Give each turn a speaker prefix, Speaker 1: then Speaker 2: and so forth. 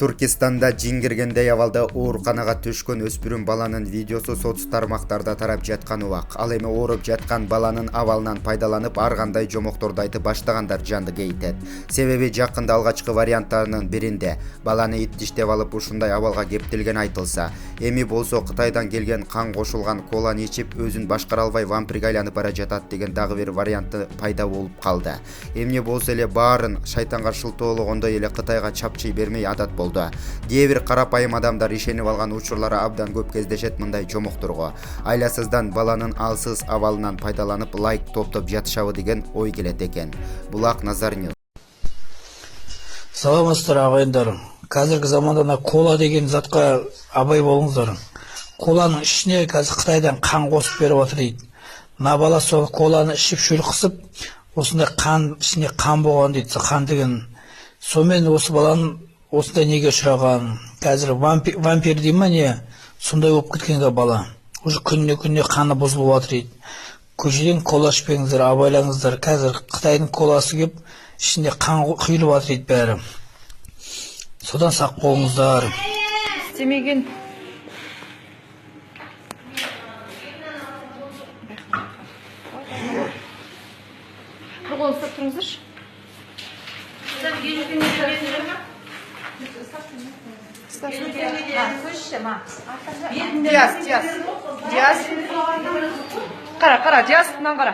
Speaker 1: Түркистанда жиңгиргендей абалда ооруканага түшкөн өспүрүм баланын видеосу соц тармактарда тарап жаткан убак. Ал эми ооруп жаткан баланын абалынан пайдаланып ар кандай жомокторду айтып баштагандар жанды кейтет. Себеби жакында алгачкы варианттарынын биринде баланы ит диштеп алып ушундай абалга кептелген айтылса, эми болсо Кытайдан келген кан кошулган коланы ичип өзүн башкара албай вампирге айланып бара жатат деген дагы бир варианты пайда болуп калды. Эмне болсо эле баарын шайтанга шылтоологондой эле Кытайга чапчый бермей адат болду. Кээ бир карапайым адамдар ишенип алган учурлары абдан көп кездешет мындай жомокторго. Айласыздан баланын алсыз абалынан пайдаланып лайк топтоп жатышабы деген ой келет экен. Булак Назарнюс.
Speaker 2: Саламатсыздар агайындар. Қазіргі заманда кола деген затқа абай болыңыздар. Коланың ішіне қазір Қытайдан қан қосып беріп отыр дейді. Мына бала сол коланы ішіп шүлқысып, осындай қан ішіне қан болған дейді. Қан деген. Сонымен осы баланың осындай неге ұшыраған. Қазір вампир дей ма не? Сондай болып кеткен бала. Уже күніне қаны бұзылып отыр дейді. Көшеден кола ішпеңіздер, абайлаңыздар. Қазір Қытайдың коласы кеп, ішінде қан құйылып отыр дейді бәрі. Содан сақ болыңыздар.
Speaker 3: Істемеген. Бір қолын ұстап тұрыңыздаршы. Диас. Қара, диас, мынан қара.